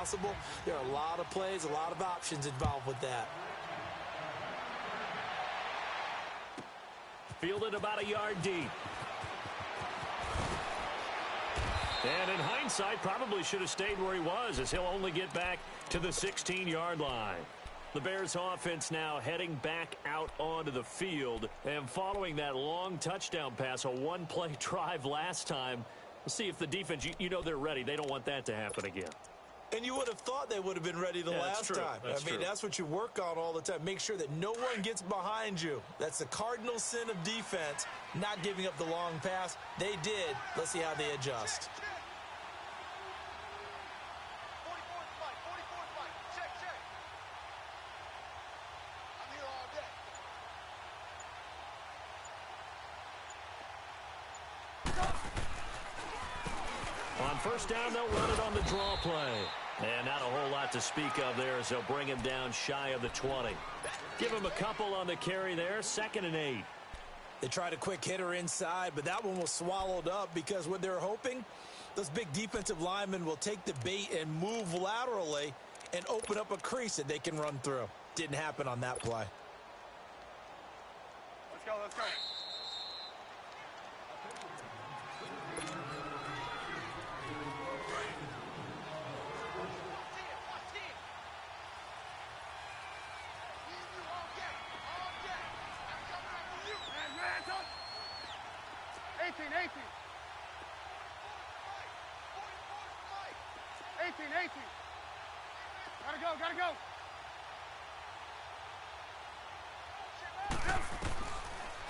possible. There are a lot of plays, a lot of options involved with that. Fielded about a yard deep. And in hindsight, probably should have stayed where he was, as he'll only get back to the 16-yard line. The Bears offense now heading back out onto the field. And following that long touchdown pass, a one-play drive last time, we'll see if the defense, you know they're ready. They don't want that to happen again. And you would have thought they would have been ready the last time. I mean, that's what you work on all the time. Make sure that no one gets behind you. That's the cardinal sin of defense, not giving up the long pass. They did. Let's see how they adjust. On first down, they'll run it on the draw play. And not a whole lot to speak of there as they'll bring him down shy of the 20. Give him a couple on the carry there, 2nd and 8. They tried a quick hitter inside, but that one was swallowed up because what they're hoping, those big defensive linemen will take the bait and move laterally and open up a crease that they can run through. Didn't happen on that play. Let's go, let's go. 18. Gotta go.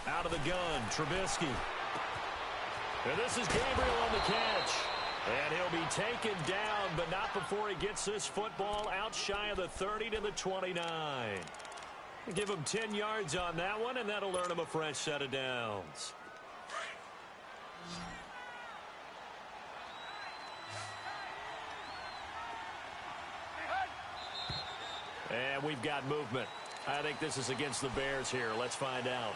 Out of the gun, Trubisky. And this is Gabriel on the catch. And he'll be taken down, but not before he gets this football out shy of the 30 to the 29. Give him 10 yards on that one, and that'll earn him a fresh set of downs. And we've got movement. I think this is against the Bears here. Let's find out.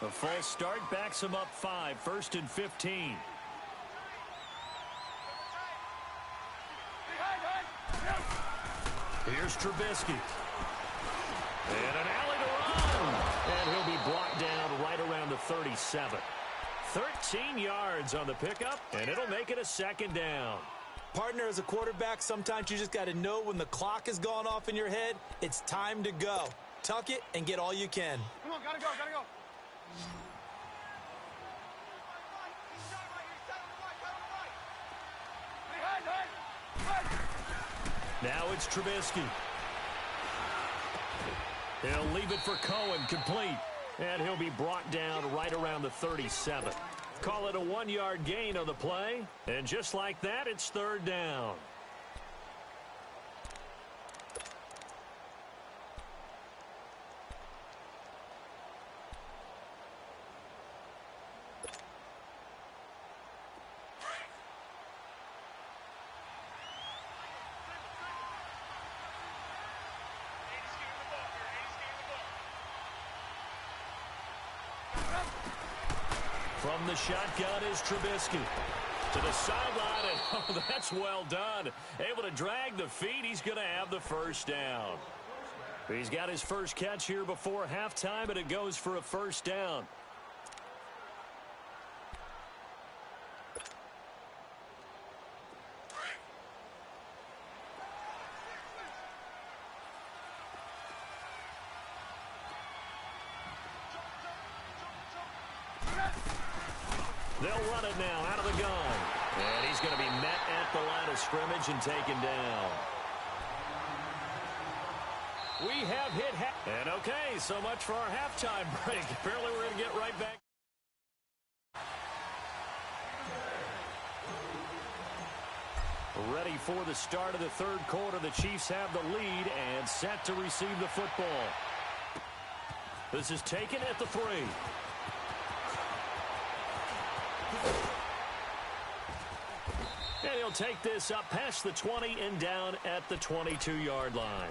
A false start backs him up 5, 1st and 15. Here's Trubisky. And an alley to run. And he'll be brought down right around the 37. 13 yards on the pickup, and it'll make it a 2nd down. Partner, as a quarterback, sometimes you just got to know when the clock has gone off in your head, it's time to go. Tuck it and get all you can. Come on, gotta go. Now it's Trubisky. He'll leave it for Cohen, complete. And he'll be brought down right around the 37. Call it a 1-yard gain on the play. And just like that, it's 3rd down. From the shotgun is Trubisky. To the sideline, and oh, that's well done. Able to drag the feet. He's going to have the 1st down. He's got his first catch here before halftime, and it goes for a 1st down. They'll run it now out of the gun. And he's going to be met at the line of scrimmage and taken down. We have hit and okay, so much for our halftime break. Apparently we're going to get right back. Ready for the start of the 3rd quarter. The Chiefs have the lead and set to receive the football. This is taken at the 3. And he'll take this up past the 20 and down at the 22-yard line.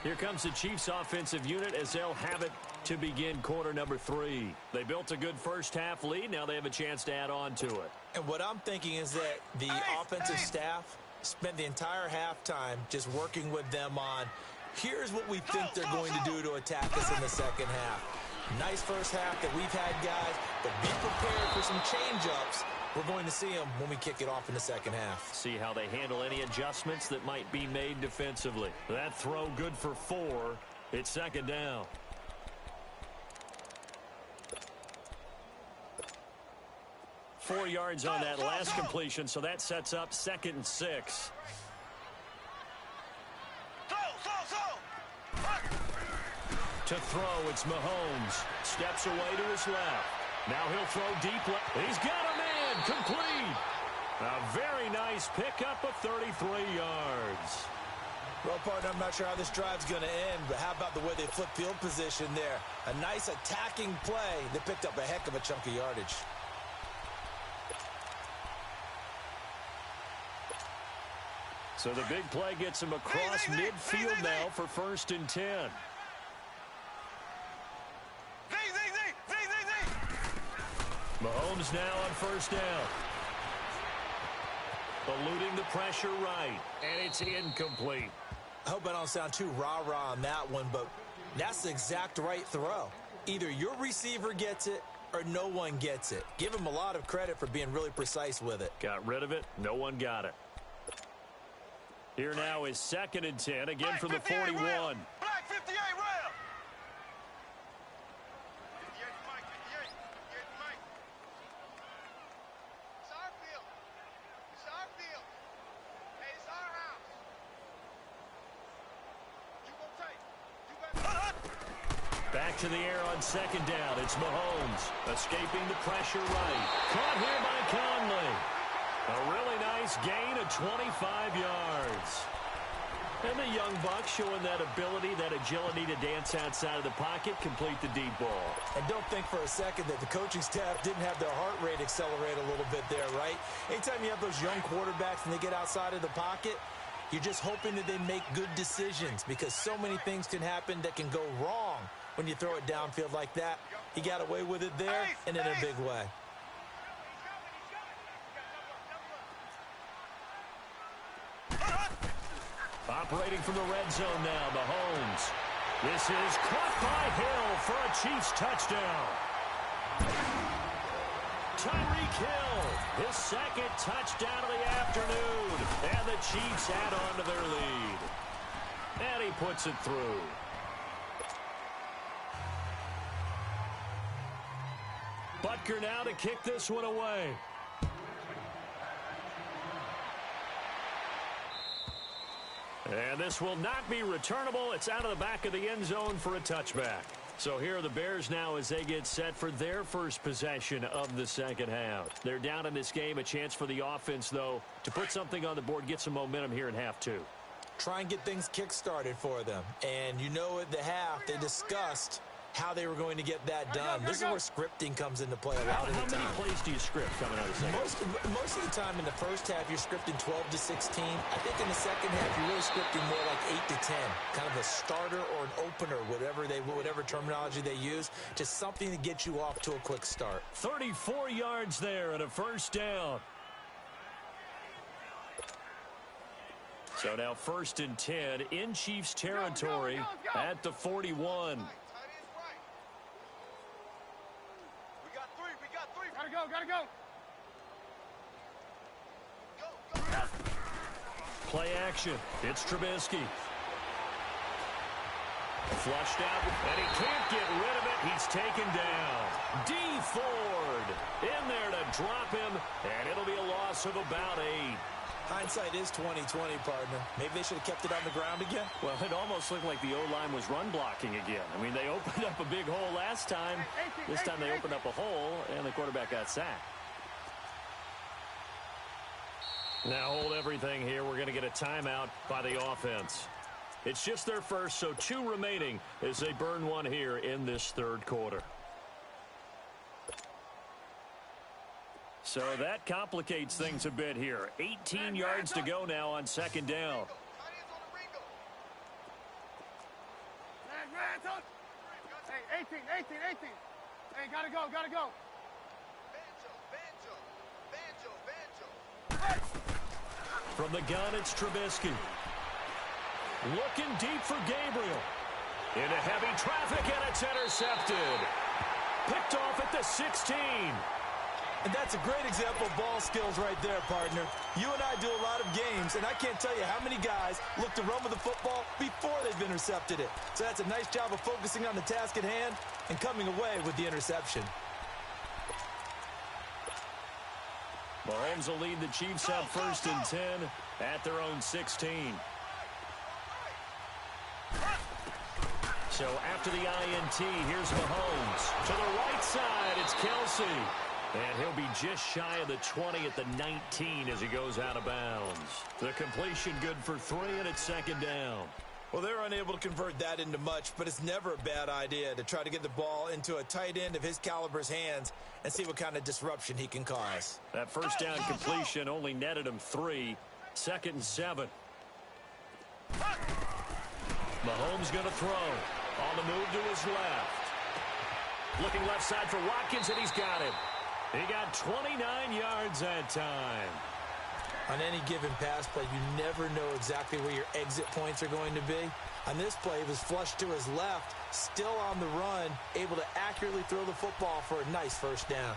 Here comes the Chiefs offensive unit as they'll have it to begin quarter number 3. They built a good first-half lead. Now they have a chance to add on to it. And what I'm thinking is that the offensive staff spent the entire halftime just working with them on, here's what we think they're going to do to attack us in the second half. Nice first half that we've had, guys, but be prepared for some change-ups. We're going to see them when we kick it off in the second half. See how they handle any adjustments that might be made defensively. That throw good for 4. It's second down. Four yards on that last completion, so that sets up 2nd and 6. To throw, it's Mahomes. Steps away to his left. Now he'll throw deep left. He's got a man. Complete. A very nice pickup of 33 yards. Well, partner, I'm not sure how this drive's going to end, but how about the way they flip field position there? A nice attacking play. They picked up a heck of a chunk of yardage. So the big play gets him across midfield now for 1st and 10. Mahomes now on 1st down. Eluding the pressure right, and it's incomplete. I hope I don't sound too rah-rah on that one, but that's the exact right throw. Either your receiver gets it or no one gets it. Give him a lot of credit for being really precise with it. Got rid of it. No one got it. Here now is 2nd and 10, again from the 41. Black 58 round. It's our field. It's our field. Hey, it's our house. You gonna take? You better. Back to the air on 2nd down. It's Mahomes escaping the pressure right. Caught here by Conley. A really nice gain of 25 yards. And the young buck showing that ability, that agility to dance outside of the pocket, complete the deep ball. And don't think for a second that the coaching staff didn't have their heart rate accelerate a little bit there, right? Anytime you have those young quarterbacks and they get outside of the pocket, you're just hoping that they make good decisions because so many things can happen that can go wrong when you throw it downfield like that. He got away with it there and in a big way. Operating from the red zone now, Mahomes. This is caught by Hill for a Chiefs touchdown. Tyreek Hill, his 2nd touchdown of the afternoon. And the Chiefs add on to their lead. And he puts it through. Butker now to kick this one away. And this will not be returnable. It's out of the back of the end zone for a touchback. So here are the Bears now as they get set for their first possession of the second half. They're down in this game. A chance for the offense, though, to put something on the board, get some momentum here in half 2. Try and get things kick-started for them. And you know at the half, they discussed how they were going to get that done. This is where scripting comes into play a lot of the time. How many plays do you script coming out of the second? Most of the time in the first half, you're scripting 12 to 16. I think in the second half, you're really scripting more like 8 to 10. Kind of a starter or an opener, whatever terminology they use. Just something to get you off to a quick start. 34 yards there and a 1st down. So now 1st and 10 in Chiefs territory at the 41. Gotta go. Play action. It's Trubisky. Flushed out, and he can't get rid of it. He's taken down. D. Ford in there to drop him, and it'll be a loss of about 8. Hindsight is 20/20, partner. Maybe they should have kept it on the ground again. Well, it almost looked like the O-line was run blocking again. I mean, they opened up a big hole last time. This time they opened up a hole, and the quarterback got sacked. Now hold everything here. We're going to get a timeout by the offense. It's just their first, so 2 remaining as they burn one here in this 3rd quarter. So that complicates things a bit here. 18 yards to go now on 2nd down. 18. Hey, gotta go. Banjo. From the gun, it's Trubisky. Looking deep for Gabriel. Into heavy traffic, and it's intercepted. Picked off at the 16. And that's a great example of ball skills right there, partner. You and I do a lot of games, and I can't tell you how many guys look to run with the football before they've intercepted it. So that's a nice job of focusing on the task at hand and coming away with the interception. Mahomes will lead the Chiefs up 1st and 10 at their own 16. So after the INT, here's Mahomes. To the right side, it's Kelsey. And he'll be just shy of the 20 at the 19 as he goes out of bounds. The completion good for 3, and it's 2nd down. Well, they're unable to convert that into much, but it's never a bad idea to try to get the ball into a tight end of his caliber's hands and see what kind of disruption he can cause. That 1st down completion only netted him 3. 2nd and 7. Mahomes going to throw. On the move to his left. Looking left side for Watkins, and he's got it. He got 29 yards that time. On any given pass play, you never know exactly where your exit points are going to be. On this play, he was flushed to his left, still on the run, able to accurately throw the football for a nice 1st down.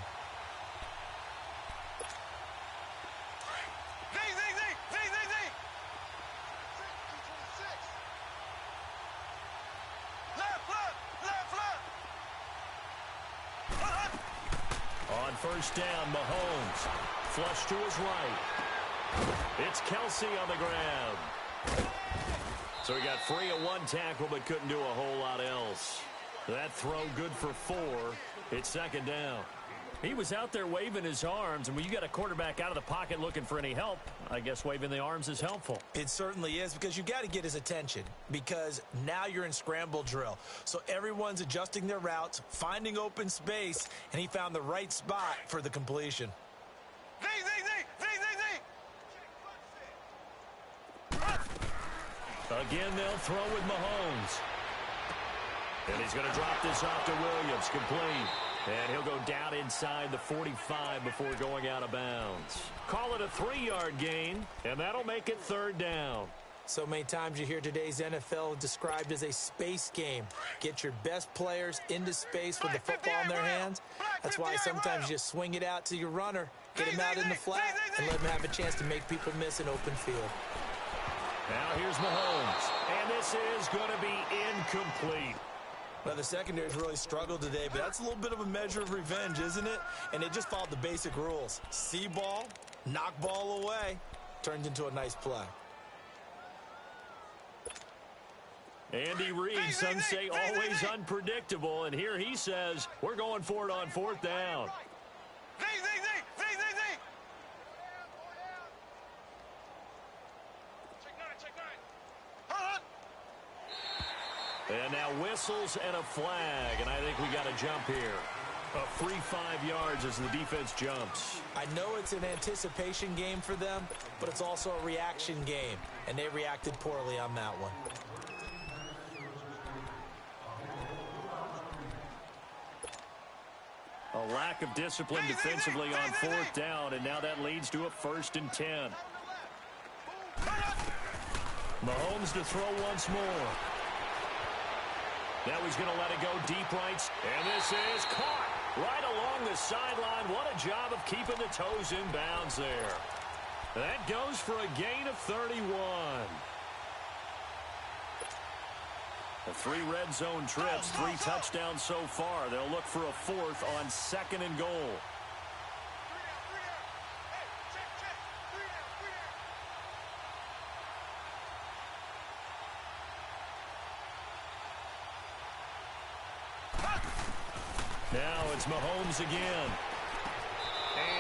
On 1st down, Mahomes. Flush to his right. It's Kelsey on the ground. So he got free of 1 tackle, but couldn't do a whole lot else. That throw good for 4. It's 2nd down. He was out there waving his arms, and when you got a quarterback out of the pocket looking for any help, I guess waving the arms is helpful. It certainly is, because you got to get his attention, because now you're in scramble drill. So everyone's adjusting their routes, finding open space, and he found the right spot for the completion. Again, they'll throw with Mahomes. And he's going to drop this off to Williams, complete. And he'll go down inside the 45 before going out of bounds. Call it a 3-yard gain, and that'll make it 3rd down. So many times you hear today's NFL described as a space game. Get your best players into space with the football in their hands. That's why sometimes you just swing it out to your runner, get him out in the flat, and let him have a chance to make people miss an open field. Now here's Mahomes, and this is going to be incomplete. Well, the secondary's really struggled today, but that's a little bit of a measure of revenge, isn't it? And they just followed the basic rules. See ball, knock ball away, turned into a nice play. Andy Reid, some say always unpredictable, and here he says, we're going for it on 4th down. And now whistles and a flag, and I think we got a jump here. A free 5 yards as the defense jumps. I know it's an anticipation game for them, but it's also a reaction game, and they reacted poorly on that one. A lack of discipline defensively on 4th down, and now that leads to a 1st and 10. Mahomes to throw once more. Now he's going to let it go deep right. And this is caught right along the sideline. What a job of keeping the toes in bounds there. That goes for a gain of 31. The 3 red zone trips, 3 touchdowns so far. They'll look for a 4th on 2nd and goal. Now it's Mahomes again.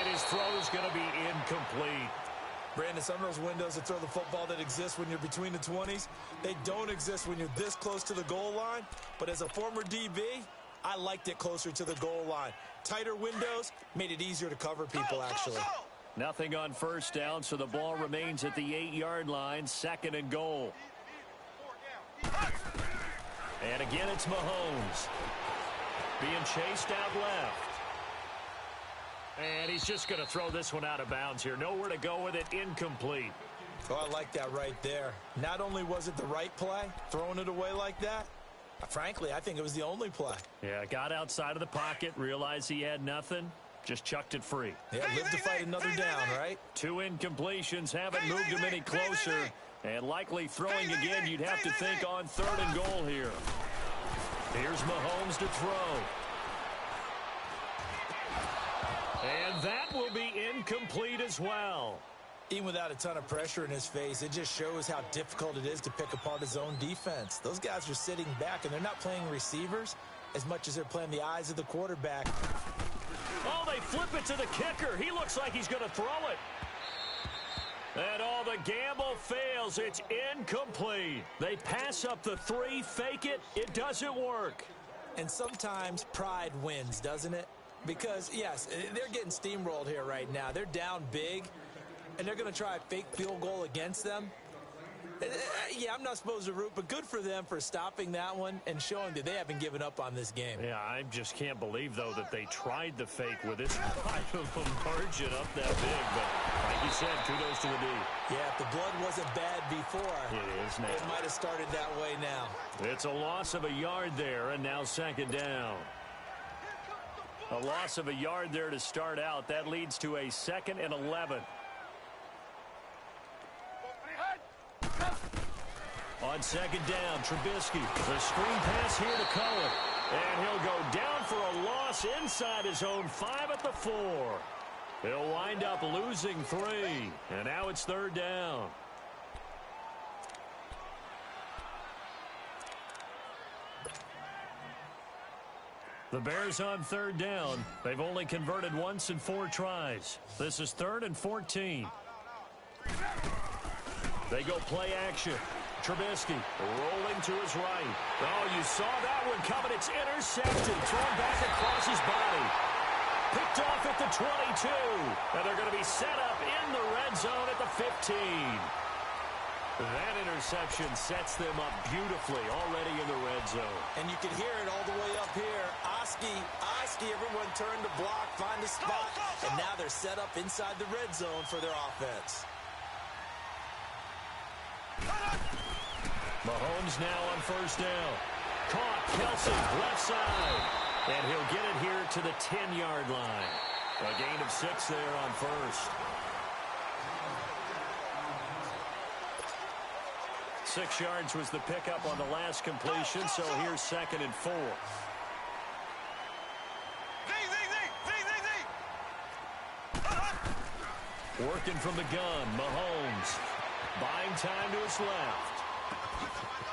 And his throw's going to be incomplete. Brandon, some of those windows to throw the football that exist when you're between the 20s, they don't exist when you're this close to the goal line. But as a former DB, I liked it closer to the goal line. Tighter windows made it easier to cover people, actually. Nothing on 1st down, so the ball remains at the 8-yard line, 2nd and goal. And again, it's Mahomes. being chased out left. And he's just going to throw this one out of bounds here. Nowhere to go with it, incomplete. Oh, I like that right there. Not only was it the right play, throwing it away like that, frankly, I think it was the only play. Yeah, got outside of the pocket, realized he had nothing, just chucked it free. Yeah, live to fight another down, right? 2 incompletions haven't moved him any closer. And likely throwing again, you'd have to think on 3rd and goal here. Here's Mahomes to throw. And that will be incomplete as well. Even without a ton of pressure in his face, it just shows how difficult it is to pick apart his own defense. Those guys are sitting back, and they're not playing receivers as much as they're playing the eyes of the quarterback. Oh, they flip it to the kicker. He looks like he's going to throw it. And all the gamble fails. It's incomplete. They pass up the 3, fake it. It doesn't work. And sometimes pride wins, doesn't it? Because, yes, they're getting steamrolled here right now. They're down big, and they're going to try a fake field goal against them. Yeah, I'm not supposed to root, but good for them for stopping that one and showing that they haven't given up on this game. Yeah, I just can't believe, though, that they tried the fake with this type of a margin up that big. But like you said, kudos to the D. Yeah, if the blood wasn't bad before, it is now. It might have started that way now. It's a loss of a yard there, and now 2nd down. A loss of a yard there to start out. That leads to a 2nd and 11. On 2nd down, Trubisky. The screen pass here to Cohen. And he'll go down for a loss inside his own 5 at the 4. He'll wind up losing 3. And now it's 3rd down. The Bears on 3rd down. They've only converted once in 4 tries. This is 3rd and 14. They go play action. Trubisky rolling to his right. Oh, you saw that one coming. It's intercepted. Thrown back across his body. Picked off at the 22. And they're going to be set up in the red zone at the 15. That interception sets them up beautifully already in the red zone. And you can hear it all the way up here. Oski, everyone turned to block, find a spot, and now they're set up inside the red zone for their offense. Mahomes now on 1st down. Caught, Kelsey, left side. And he'll get it here to the 10-yard line. A gain of 6 there on 1st. 6 yards was the pickup on the last completion, so here's 2nd and 4. Working from the gun, Mahomes. Buying time to his left.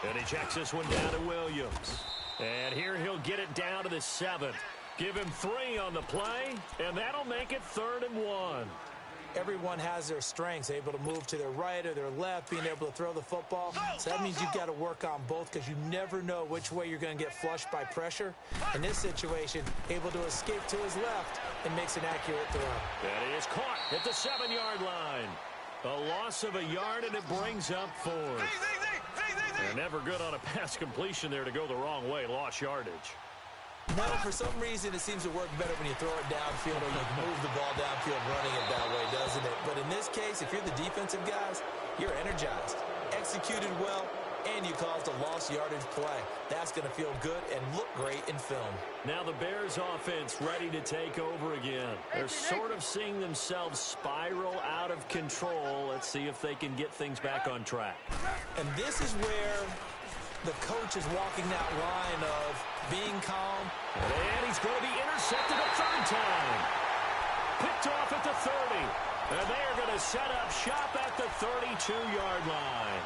And he checks this one down to Williams. And here he'll get it down to the 7th. Give him 3 on the play, and that'll make it 3rd and 1. Everyone has their strengths, able to move to their right or their left, being able to throw the football. So that means you've got to work on both because you never know which way you're going to get flushed by pressure. In this situation, able to escape to his left and makes an accurate throw. And he is caught at the 7-yard line. A loss of a yard, and it brings up 4th. They're never good on a pass completion there to go the wrong way. Lost yardage. No, for some reason, it seems to work better when you throw it downfield or you move the ball downfield running it that way, doesn't it? But in this case, if you're the defensive guys, you're energized, executed well, and you caused a lost yardage play. That's going to feel good and look great in film. Now the Bears offense ready to take over again. They're sort of seeing themselves spiral out of control. Let's see if they can get things back on track. And this is where the coach is walking that line of being calm. And he's going to be intercepted a 3rd time. Picked off at the 30. And they are going to set up shop at the 32-yard line.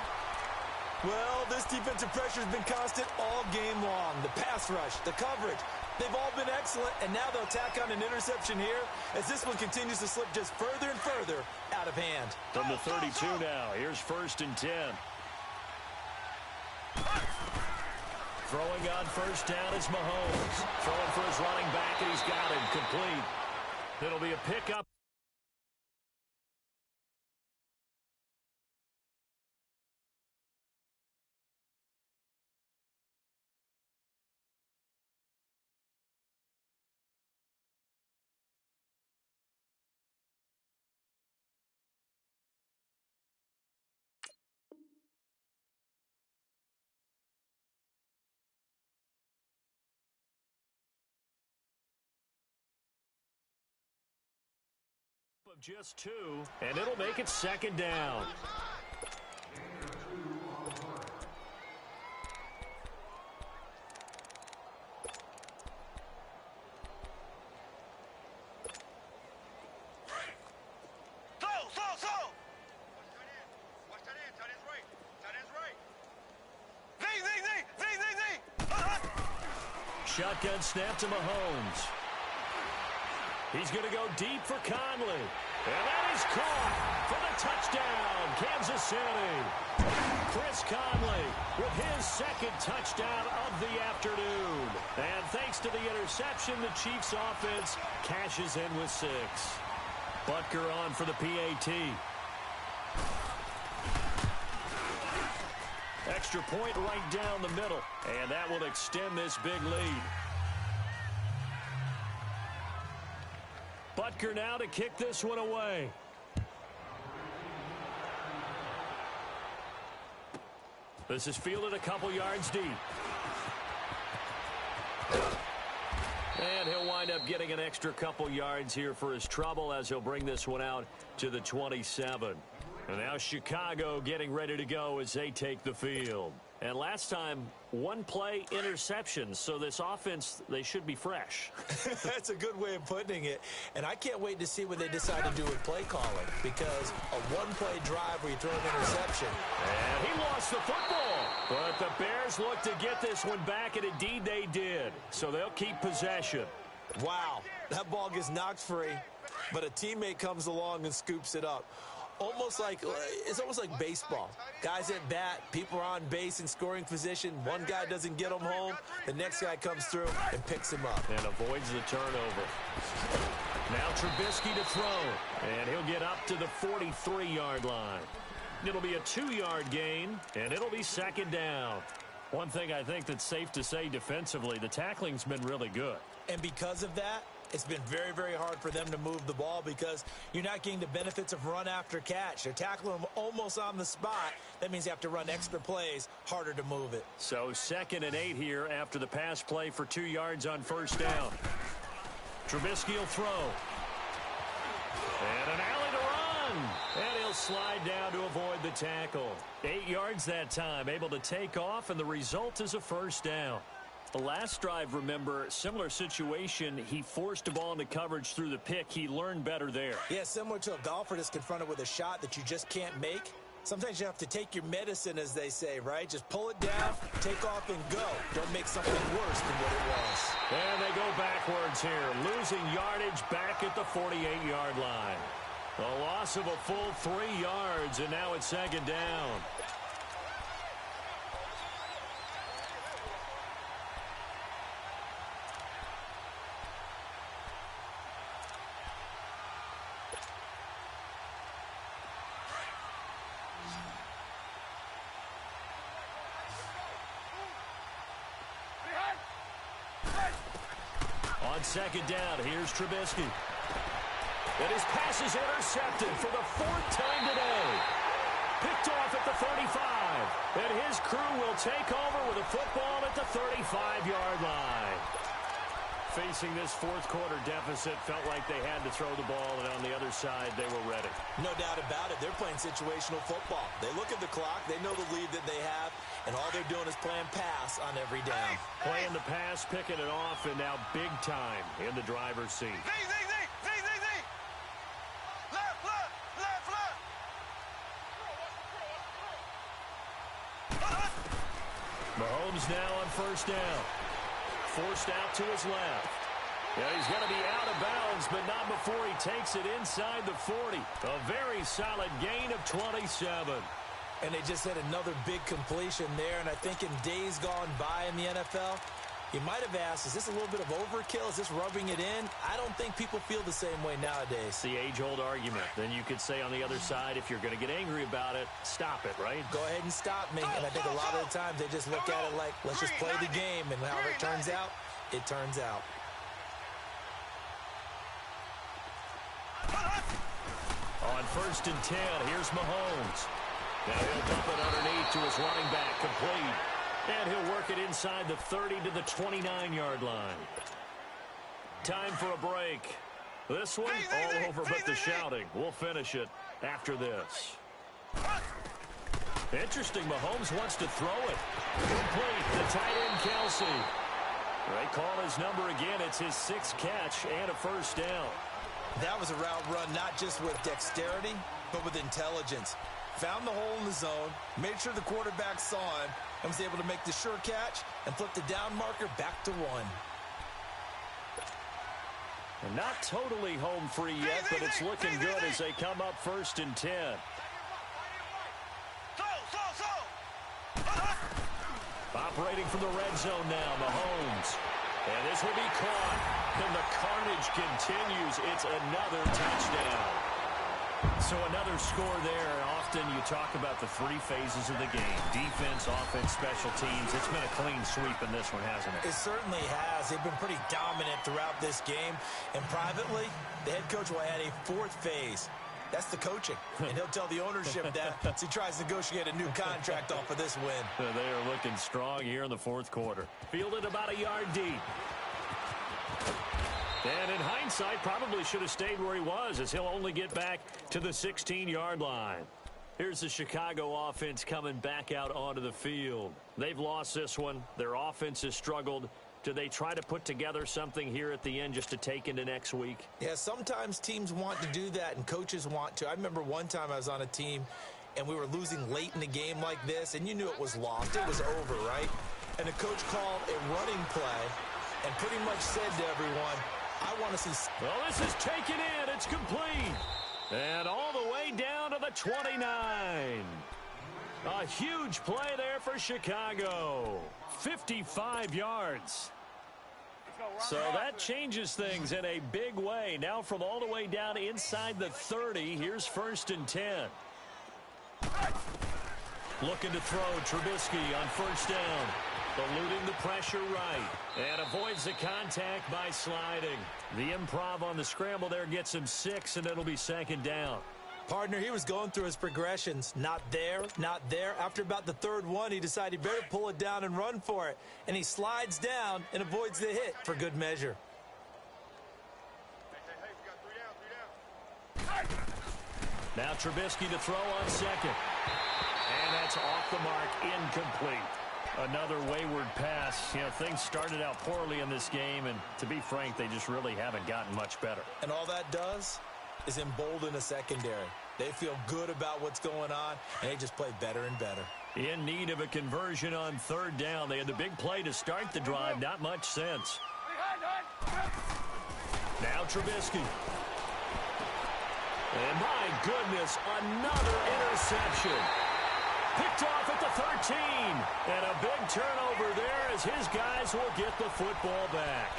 Well, this defensive pressure has been constant all game long. The pass rush, the coverage, they've all been excellent, and now they'll tack on an interception here as this one continues to slip just further and further out of hand. From the 32 now, here's 1st and 10. Throwing on 1st down is Mahomes. Throwing for his running back, and he's got him complete. It'll be a pickup. of just 2, and it'll make it 2nd down. Shotgun snap to Mahomes. He's going to go deep for Conley. And that is caught for the touchdown, Kansas City. Chris Conley with his 2nd touchdown of the afternoon. And thanks to the interception, the Chiefs offense cashes in with 6. Butker on for the PAT. Extra point right down the middle, and that will extend this big lead. Butker now to kick this one away. This is fielded a couple yards deep. And he'll wind up getting an extra couple yards here for his trouble as he'll bring this one out to the 27. And now Chicago getting ready to go as they take the field. And last time, 1-play interception. So this offense, they should be fresh. That's a good way of putting it. And I can't wait to see what they decide to do with play calling. Because a 1-play drive where you throw an interception. And he lost the football. But the Bears look to get this one back, and indeed they did. So they'll keep possession. Wow, that ball gets knocked free. But a teammate comes along and scoops it up. It's almost like baseball. Guys at bat, people are on base in scoring position. One guy doesn't get them home. The next guy comes through and picks him up. And avoids the turnover. Now Trubisky to throw. And he'll get up to the 43-yard line. It'll be a 2-yard gain, and it'll be 2nd down. One thing I think that's safe to say defensively, the tackling's been really good. And because of that, it's been very, very hard for them to move the ball because you're not getting the benefits of run after catch. They're tackling them almost on the spot. That means you have to run extra plays, harder to move it. So 2nd and 8 here after the pass play for 2 yards on 1st down. Trubisky will throw. And an alley to run. And he'll slide down to avoid the tackle. 8 yards that time, able to take off, and the result is a 1st down. The last drive, remember, similar situation. He forced a ball into coverage through the pick. He learned better there. Yeah, similar to a golfer that's confronted with a shot that you just can't make. Sometimes you have to take your medicine, as they say, right? Just pull it down, take off, and go. Don't make something worse than what it was. And they go backwards here, losing yardage back at the 48-yard line. A loss of a full 3 yards, and now it's 2nd down. On 2nd down, here's Trubisky. And his pass is intercepted for the 4th time today. Picked off at the 35. And his crew will take over with a football at the 35-yard line. Facing this 4th quarter deficit, felt like they had to throw the ball, and on the other side, they were ready. No doubt about it. They're playing situational football. They look at the clock, they know the lead that they have, and all they're doing is playing pass on every down. Playing the pass, picking it off, and now big time in the driver's seat. Mahomes now on 1st down. Forced out to his left. Yeah, he's going to be out of bounds, but not before he takes it inside the 40. A very solid gain of 27. And they just had another big completion there, and I think in days gone by in the NFL, you might have asked, is this a little bit of overkill? Is this rubbing it in? I don't think people feel the same way nowadays. It's the age-old argument. Then you could say on the other side, if you're going to get angry about it, stop it, right? Go ahead and stop me. And I think a lot of the times they just look at it like, let's just play the game. And however it turns out, it turns out. On 1st and 10, here's Mahomes. Now he'll dump it underneath to his running back, complete. And he'll work it inside the 30 to the 29-yard line. Time for a break. This one all over but the shouting. We'll finish it after this. Interesting, Mahomes wants to throw it. Complete, the tight end, Kelsey. They call his number again. It's his 6th catch and a first down. That was a route run not just with dexterity, but with intelligence. Found the hole in the zone, made sure the quarterback saw him, and was able to make the sure catch and flip the down marker back to 1. And not totally home free yet, but it's looking good as they come up 1st and 10. Operating from the red zone now, Mahomes. And this will be caught. And the carnage continues. It's another touchdown. So another score there. Often you talk about the 3 phases of the game. Defense, offense, special teams. It's been a clean sweep in this one, hasn't it? It certainly has. They've been pretty dominant throughout this game. And privately, the head coach will add a 4th phase. That's the coaching. And he'll tell the ownership that as he tries to negotiate a new contract off of this win. They are looking strong here in the 4th quarter. Fielded about a yard deep. And in hindsight, probably should have stayed where he was, as he'll only get back to the 16-yard line. Here's the Chicago offense coming back out onto the field. They've lost this one. Their offense has struggled. Do they try to put together something here at the end just to take into next week? Yeah, sometimes teams want to do that and coaches want to. I remember one time I was on a team and we were losing late in the game like this, and you knew it was lost. It was over, right? And the coach called a running play and pretty much said to everyone, I want to see... Well, this is taken in. It's complete. And all the way down to the 29. A huge play there for Chicago. 55 yards. So that changes things in a big way. Now from all the way down inside the 30, here's 1st and 10. Looking to throw, Trubisky on 1st down. Eluding the pressure right. And avoids the contact by sliding. The improv on the scramble there gets him 6, and it'll be 2nd down. Partner, he was going through his progressions. Not there, not there. After about the 3rd one, he decided he better pull it down and run for it. And he slides down and avoids the hit for good measure. Hey, we got 3 down. Now Trubisky to throw on 2nd. And that's off the mark, incomplete. Another wayward pass. You know, things started out poorly in this game, and to be frank, they just really haven't gotten much better. And all that does is embolden a secondary. They feel good about what's going on, and they just play better and better. In need of a conversion on 3rd down. They had the big play to start the drive. Not much sense. Now Trubisky. And my goodness, another interception. Picked off at the 13. And a big turnover there as his guys will get the football back.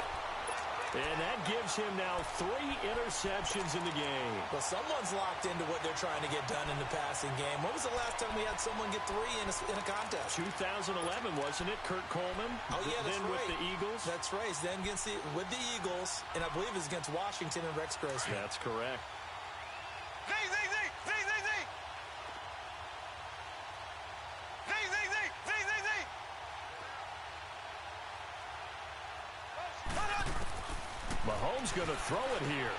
And that gives him now 3 interceptions in the game. Well, someone's locked into what they're trying to get done in the passing game. When was the last time we had someone get 3 in a contest? 2011, wasn't it? Kurt Coleman? Oh, yeah, that's then right. with the Eagles? That's right. Then with the Eagles, and I believe it's against Washington and Rex Grossman. That's correct. Mahomes going to throw it here.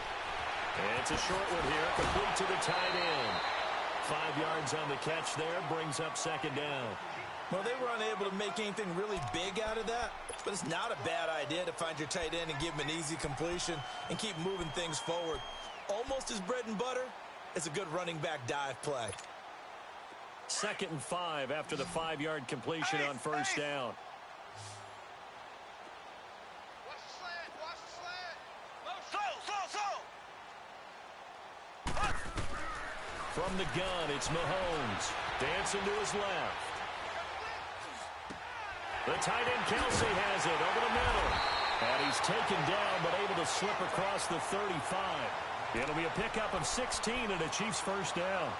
And it's a short one here, complete to the tight end. 5 yards on the catch there, brings up 2nd down. Well, they were unable to make anything really big out of that, but it's not a bad idea to find your tight end and give him an easy completion and keep moving things forward. Almost as bread and butter as a good running back dive play. 2nd and 5 after the 5-yard completion on 1st down. From the gun, it's Mahomes. Dancing to his left. The tight end, Kelsey, has it over the middle. And he's taken down, but able to slip across the 35. It'll be a pickup of 16 and a Chiefs 1st down.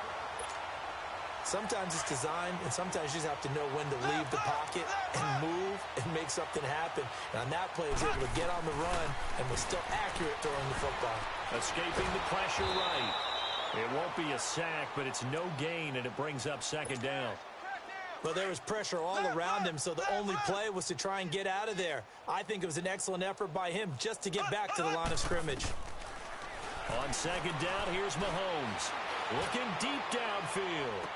Sometimes it's designed, and sometimes you just have to know when to leave the pocket and move and make something happen. And on that play, he was able to get on the run and was still accurate throwing the football. Escaping the pressure right. It won't be a sack, but it's no gain, and it brings up 2nd down. Well, there was pressure all around him, so the only play was to try and get out of there. I think it was an excellent effort by him just to get back to the line of scrimmage. On second down, here's Mahomes. Looking deep downfield.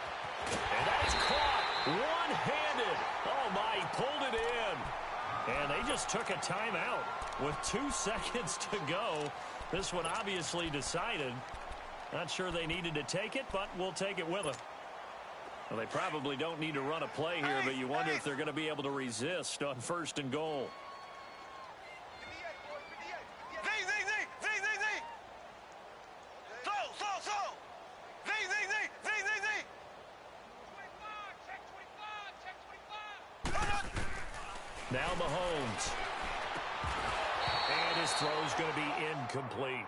And that is caught one-handed. Oh, my, he pulled it in. And they just took a timeout with 2 seconds to go. This one obviously decided. Not sure they needed to take it, but we'll take it with them. Well, they probably don't need to run a play here, but you wonder if they're going to be able to resist on 1st and goal. Now Mahomes. And his throw is going to be incomplete.